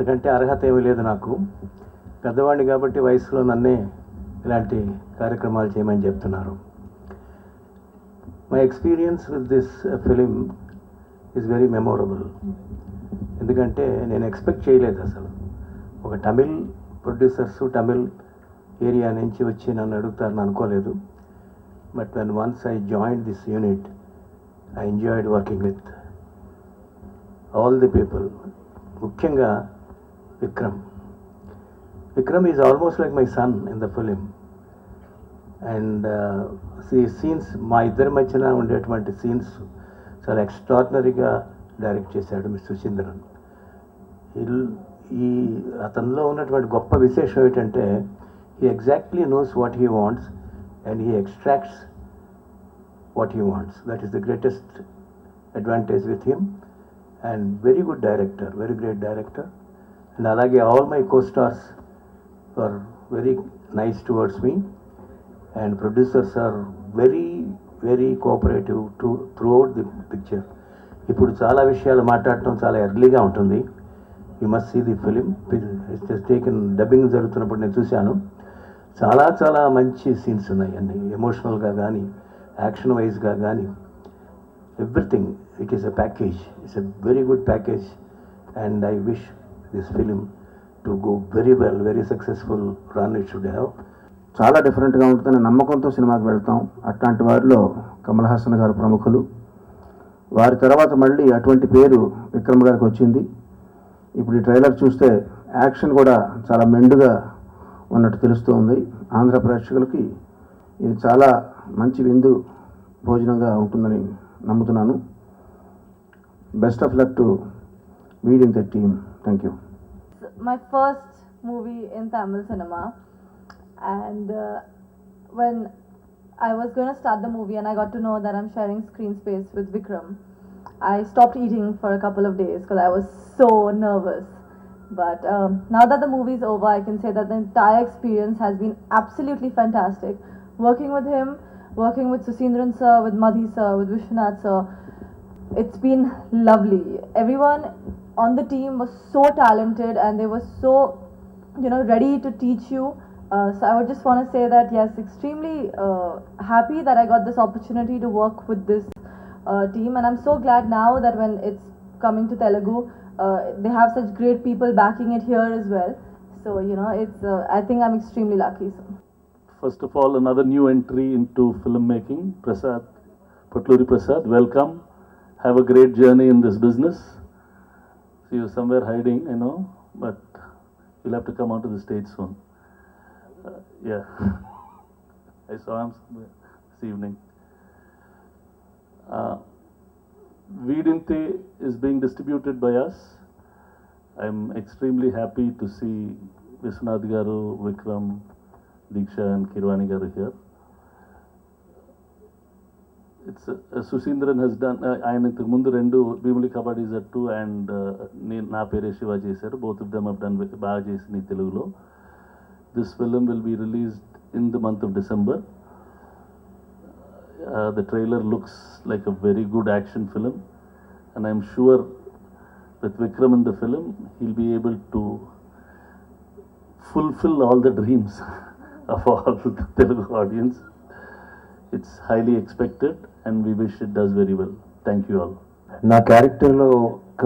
అంతకంటే అర్హత ఏమీ లేదు నాకు. పెద్దవాడిని కాబట్టి వయసులో నన్నే ఇలాంటి కార్యక్రమాలు చేయమని చెప్తున్నారు. My experience with this film is very memorable. ఎందుకంటే నేను ఎక్స్పెక్ట్ చేయలేదు అసలు. ఒక తమిళ్ ప్రొడ్యూసర్స్ తమిళ్ ఏరియా నుంచి వచ్చి నన్ను అడుగుతారని అనుకోలేదు. But when once I joined this unit, I enjoyed working with all the people. ముఖ్యంగా Vikram. Vikram is almost like my son in the film. And scenes మా ఇద్దరి మధ్యన ఉండేటువంటి సీన్స్ చాలా ఎక్స్ట్రాడినరీగా డైరెక్ట్ చేశాడు మిస్టర్ సుశీంద్రన్. ఈ అతనిలో ఉన్నటువంటి గొప్ప విశేషం ఏంటంటే he exactly knows what he wants and he extracts what he wants. That is the greatest advantage with him, and very good director, very great director. And alage all my co-stars were very nice towards me, and producers are very very cooperative throughout the picture. ఇప్పుడు చాలా విషయాలు మాట్లాడటం చాలా ఎర్లీగా ఉంటుంది. You must see the film. It's taken dubbing జరుగుతున్నప్పుడు నేను చూశాను. చాలా చాలా మంచి సీన్స్ ఉన్నాయి అన్ని, ఎమోషనల్గా కానీ యాక్షన్ వైజ్గా కానీ everything. It is a package. It's a very good package. And I wish this film to go very well, very successful run it should have. చాలా డిఫరెంట్గా ఉంటుందని నమ్మకంతో సినిమాకి వెళ్తాం. అట్లాంటి వారిలో కమల్ హాసన్ గారు ప్రముఖులు. వారి తర్వాత మళ్ళీ అటువంటి పేరు విక్రమ్ గారికి వచ్చింది. ఇప్పుడు ఈ ట్రైలర్ చూస్తే యాక్షన్ కూడా చాలా మెండుగా ఉన్నట్టు తెలుస్తూ ఉంది. ఆంధ్ర ప్రేక్షకులకి ఇది చాలా మంచి విందు భోజనంగా ఉంటుందని నమ్ముతున్నాను. Best of luck to weed in the team. Thank you. My first movie in Tamil cinema, and when I was going to start the movie and I got to know that I'm sharing screen space with Vikram, I stopped eating for a couple of days because I was so nervous. But now that the movie is over, I can say that the entire experience has been absolutely fantastic. Working with him, working with Susindran sir, with Madhi sir, with Vishwanath sir, it's been lovely. Everyone on the team was so talented and they were so, ready to teach you. So I would just want to say that yes, extremely happy that I got this opportunity to work with this team, and I'm so glad now that when it's coming to Telugu, they have such great people backing it here as well. So it's I think I'm extremely lucky. So. First of all, another new entry into filmmaking, Prasad, Patluri Prasad, welcome. Have a great journey in this business. See you somewhere hiding, but you'll have to come onto the stage soon. Yeah, I saw him this evening. Veedinte is being distributed by us. I'm extremely happy to see Vishwanath Garu, Vikram, Diksha and Kirwani Garu here. It's Susindran has done, ఆయన ఇంతకు ముందు 2 భీములి కబడ్డీ జట్టు and నా పేరే శివ చేశారు. Both of them have done బాగా చేసింది తెలుగులో. This film will be released in the month of December. The trailer looks like a very good action film, and I'm sure with Vikram in the film, he'll be able to fulfill all the dreams of all the Telugu audience. It's highly expected, and we wish it does very well. Thank you all. నా క్యారెక్టర్లో ఒక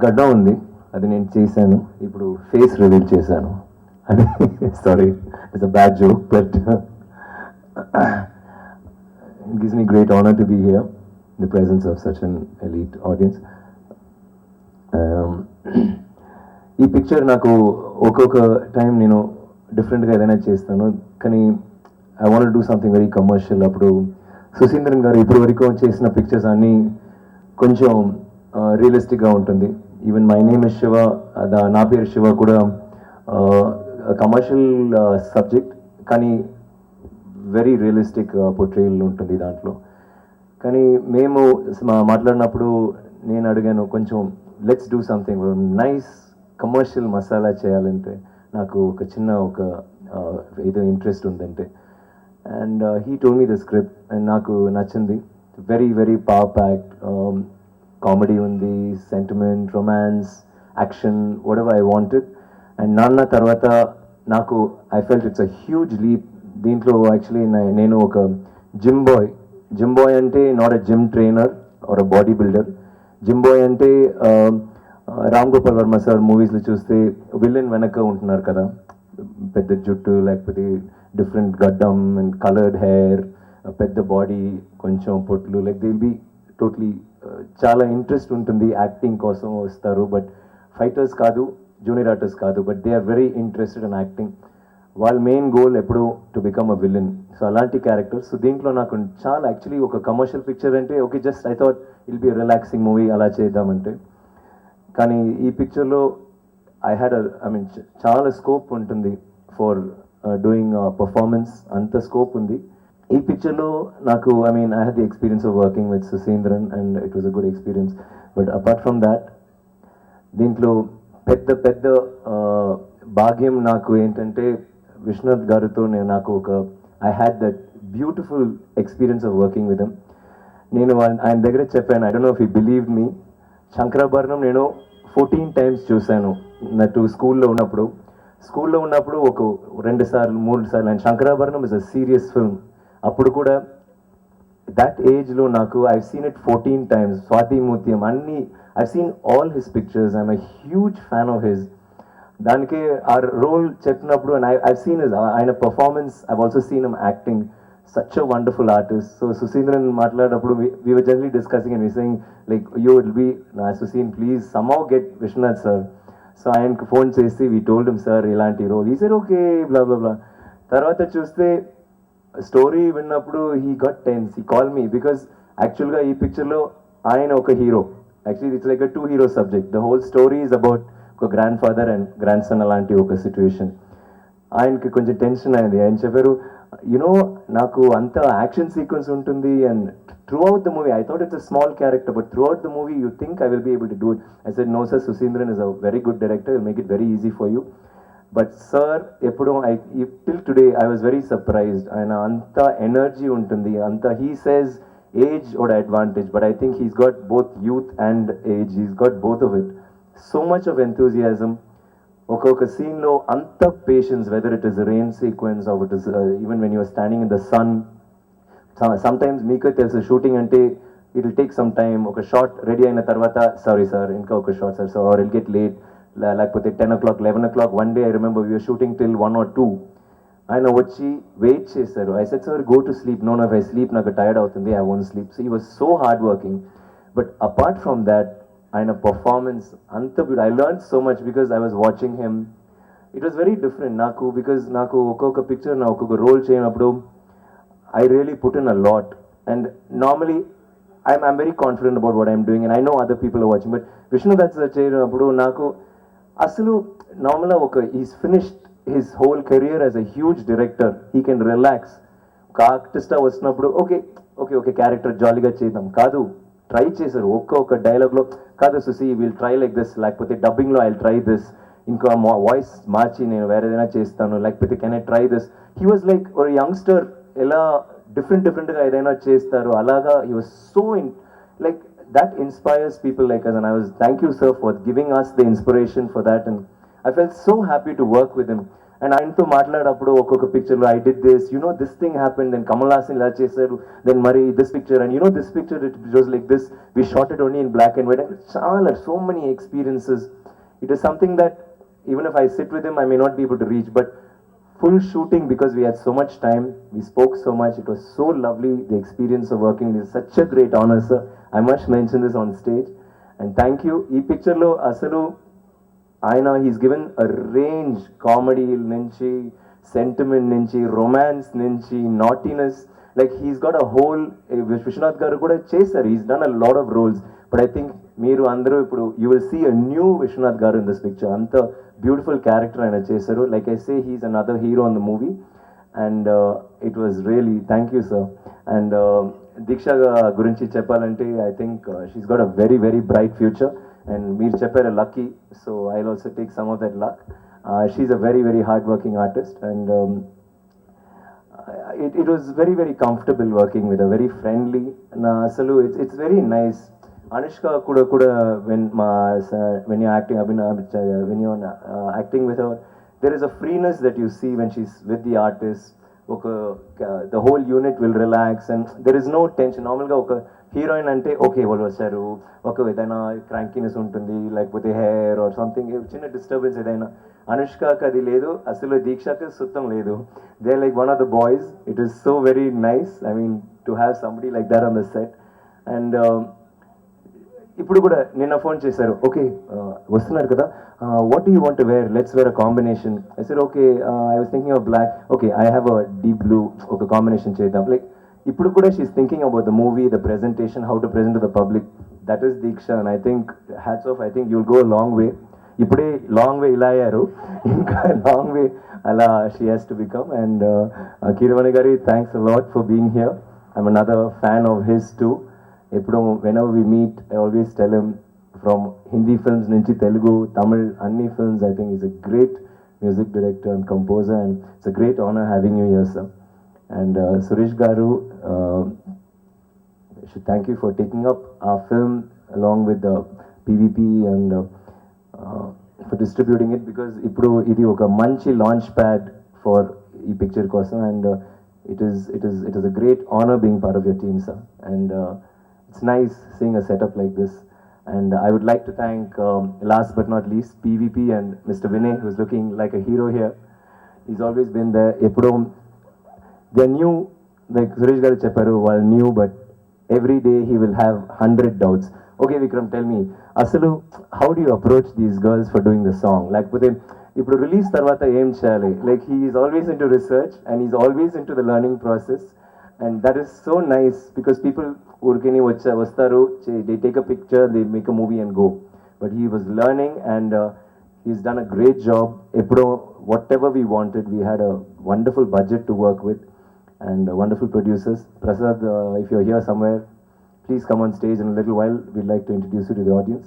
గడ్డ ఉంది, అది నేను చేశాను. ఇప్పుడు face reveal చేశాను. Sorry, it's a bad joke, but it gives me great honor to be here in the presence of such an elite audience. ఈ పిక్చర్ నాకు ఒక్కొక్క టైం నేను డిఫరెంట్గా ఏదైనా చేస్తాను, కానీ I want do something very commercial. అప్పుడు సుశీంద్రన్ గారు ఇప్పటి వరకు చేసిన పిక్చర్స్ అన్నీ కొంచెం రియలిస్టిక్గా ఉంటుంది. Even my name is Shiva, నా పేరు శివ కూడా కమర్షియల్ సబ్జెక్ట్, కానీ వెరీ రియలిస్టిక్ పోర్ట్రేయల్ ఉంటుంది దాంట్లో. కానీ మేము మాట్లాడినప్పుడు నేను అడిగాను, కొంచెం let's do something nice commercial masala చేయాలంటే నాకు ఒక చిన్న ఏదో ఇంట్రెస్ట్ ఉందంటే. And he told me the script అండ్ నాకు నచ్చింది. Very very power packed, comedy ఉంది, sentiment, romance, action whatever I wanted. And నాన్న తర్వాత నాకు I felt it's a huge leap. దీంట్లో యాక్చువల్లీ నేను ఒక జిమ్ బాయ్ అంటే not a gym trainer or a body builder. Gym boy అంటే Ram Gopal Varma sir మూవీస్లో చూస్తే విలన్ వెనక ఉంటున్నారు కదా, పెద్ద జుట్టు లేకపోతే డిఫరెంట్ గడ్డం అండ్ కలర్డ్ హెయిర్, పెద్ద బాడీ, కొంచెం పొట్లు, like they will be totally చాలా ఇంట్రెస్ట్ ఉంటుంది యాక్టింగ్ కోసం వస్తారు. బట్ ఫైటర్స్ కాదు, జూనియర్ ఆర్టిస్ట్ కాదు, but they are very interested in acting. వాళ్ళ మెయిన్ గోల్ ఎప్పుడు to become a villain. So అలాంటి క్యారెక్టర్స్. సో దీంట్లో నాకు చాలా యాక్చువల్లీ ఒక కమర్షియల్ పిక్చర్ అంటే okay, just I thought I'll be relaxing movie అలా చేద్దామంటే, కానీ ఈ పిక్చర్లో ఐ మీన్ చాలా స్కోప్ ఉంటుంది ఫర్ డూయింగ్ పర్ఫార్మెన్స్, అంత స్కోప్ ఉంది ఈ పిక్చర్లో నాకు. I mean I had the experience of working with Suseenthiran and it was a good experience. But apart from that దీంట్లో పెద్ద భాగ్యం నాకు ఏంటంటే విశ్వనాథ్ గారితో నాకు I had that beautiful experience of working with him. నేను ఆయన దగ్గర చెప్పాను, I don't know if he believe me, Sankarabharanam నేను 14 times చూశాను. నాకు స్కూల్లో ఉన్నప్పుడు ఒక 2 సార్లు 3 సార్లు. And Sankarabharanam is a serious film. అప్పుడు కూడా దట్ ఏజ్లో నాకు I've seen it 14 times. Swathi Muthyam అన్ని I've seen all his pictures. I'm a huge fan of his. దానికి ఆ రోల్ చెప్పినప్పుడు అండ్ ఐవ్ సీన్ హిస్ ఆయన performance, I've also seen him acting. Such a wonderful artist. So Susindran మాట్లాడినప్పుడు we were generally discussing and we saying like you will be Susin, please somehow get Vishwanath sir. So ఆయనకు phone చేసి we told him sir ఇలాంటి role. He said okay blah blah blah. తర్వాత చూస్తే story విన్నప్పుడు he got tense. He called me because యాక్చువల్గా ఈ పిక్చర్లో ఆయన ఒక hero. Actually it's like a 2 hero subject. The whole story is about ఒక grand father and grand son అలాంటి ఒక సిచ్యువేషన్. ఆయనకి కొంచెం టెన్షన్ అయింది. ఆయన చెప్పారు యునో నాకు అంత యాక్షన్ సీక్వెన్స్ ఉంటుంది and throughout the movie I thought it's a small character but throughout the movie you think I will be able to do it. I said no sir, Suseenthiran is a very good director, will make it very easy for you. But sir ఎప్పుడు till today I was very surprised. ఆయన అంత energy ఉంటుంది, అంత he says age or advantage, but I think he's got both youth and age. He's got both of it. So much of enthusiasm. ఒక్కొక్క సీన్లో అంత patience, whether it is rain sequence or it is even when you're standing in the sun. Sometimes మీకే తెలుసు shooting అంటే it will take some time. ఒక shot ready అయిన తర్వాత sorry sir ఇంకా ఒక shot sir or I'll get late, లేకపోతే 10 o'clock 11 o'clock. One day I remember we're shooting till 1 or 2. ఆయన వచ్చి వెయిట్ చేశారు. I said sir go to sleep. No if I sleep నాకు tired అవుతుంది, I won't sleep. So he was so hard working. But apart from that ఆయన performance అంత beautiful. I learn so much because I was watching him. It was very different నాకు, because నాకు ఒక్కొక్క picture నా ఒక్కొక్క role చేయనప్పుడు I really put in a lot. And normally I'm very confident about what I'm doing and I know other people are watching. But విష్ణుదత్ చేయనప్పుడు నాకు అసలు నార్మల్గా is finished his whole career as a huge director. He can relax. ఒక ఆర్టిస్టా వస్తున్నప్పుడు okay okay okay character జాలీగా చేద్దాం కాదు, try చేశారు. ఒక్కొక్క డైలాగ్లో కాదు Susi will try like this, లేకపోతే డబ్బింగ్లో ఐ ట్రై దిస్, ఇంకా వాయిస్ మార్చి నేను వేరే ఏదైనా చేస్తాను, లేకపోతే can I try this. He was like ఒక యంగ్స్టర్ ఎలా డిఫరెంట్గా ఏదైనా చేస్తారు అలాగా. He was so like that inspires people like us and I was thank you sir for giving us the inspiration for that and I felt so happy to work with him. And ఆయనతో మాట్లాడప్పుడు ఒక్కొక్క పిక్చర్లో I did this, you know this thing happen, then Kamal Haasan ఇలా చేశారు, then మరి this picture and you know this picture it was like this, we shot it only in black and white. And చాలా so many experiences. It is something that even if I sit with him I may not be able to reach, but full shooting because we had so much time, we spoke so much, it was so lovely. The experience of working is such a great honor sir, I must mention this on stage and thank you. Ee picture lo asalu ఆయన he's given a range, comedy నుంచి sentiment నుంచి romance నుంచి naughtiness, like he's got a whole Vishwanath గారు కూడా చేశారు. he's done a lot of roles but I think మీరు అందరూ ఇప్పుడు you will see a new Vishwanath గారు in this picture. అంత బ్యూటిఫుల్ క్యారెక్టర్ ఆయన చేశారు. Like I say he's another hero in the movie and it was really thank you sir. and దీక్ష గురించి చెప్పాలంటే I think she's got a very very bright future and మీరు చెప్పారు lucky, so I'll also take some of that luck. She's a very very hard working artist and it was very very comfortable working with her, very friendly. Asalu it's very nice Anushka kuda when you're acting when you're acting with her, there is a freeness that you see when she's with the artist. The whole unit will relax and there is no tension. Normalగా ఒక heroine అంటే okay వాళ్ళు వచ్చారు, ఒక ఏదైనా crankiness ఉంటుంది, లేకపోతే hair or something చిన్న disturbance ఏదైనా. అనుష్కకి అది లేదు, అసలు దీక్షకి సుత్తం లేదు. They like one of the boys. It is so very nice, I mean to have somebody like that on the set. And ఇప్పుడు కూడా నిన్న ఫోన్ చేశారు, ఓకే వస్తున్నారు కదా, what you want wear, let's wear a combination. I said okay, I was thinking of black, okay I have a deep blue, ఒక combination చేద్దాం. Like ఇప్పుడు కూడా she's thinking about the movie, the presentation, how to present to the public. That is Deeksha and I think hats off. I think you'll go long way. ఇప్పుడే long way ఇలా అయ్యారు, ఇంకా long way అలా she has to become. And Keeravani గారి thanks a lot for being here. I'm another fan of his too. ఎప్పుడు whenever we meet, I always tell him from Hindi films నుంచి Telugu, Tamil, అన్ని films, I think he's a great music director and composer and it's a great honor having you here, sir. And Suresh Garu, I should thank you for taking up our film along with the PVP and for distributing it, because ఇప్పుడు ఇది ఒక మంచి launch pad for ఈ picture కోసం. And it is a great honor being part of your team, sir. And it's nice seeing a setup like this. And I would like to thank, last but not least, PVP and Mr. Vinay, who's looking like a hero here. He's always been there. They're new, like Suresh garu chepparu, while new, but every day he will have 100 doubts. Okay, Vikram, tell me, asalu, how do you approach these girls for doing the song? Like, ఇప్పుడు release తర్వాత ఏం చేయాలి? Like, he is always into research and he's always into the learning process. And that is so nice because people urkeni vastaru, they take a picture, they make a movie and go. But he was learning and he's done a great job. Whatever we wanted, we had a wonderful budget to work with and wonderful producers. Prasad, if you're here somewhere, please come on stage in a little while. We'd like to introduce you to the audience.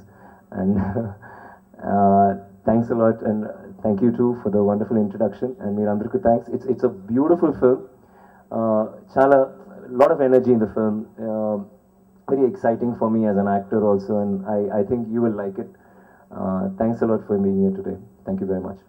And thanks a lot, and thank you too for the wonderful introduction. And Meerandarku thanks. It's a beautiful film. Chala lot of energy in the film. Very exciting for me as an actor also, and I think you will like it. Thanks a lot for being here today. Thank you very much.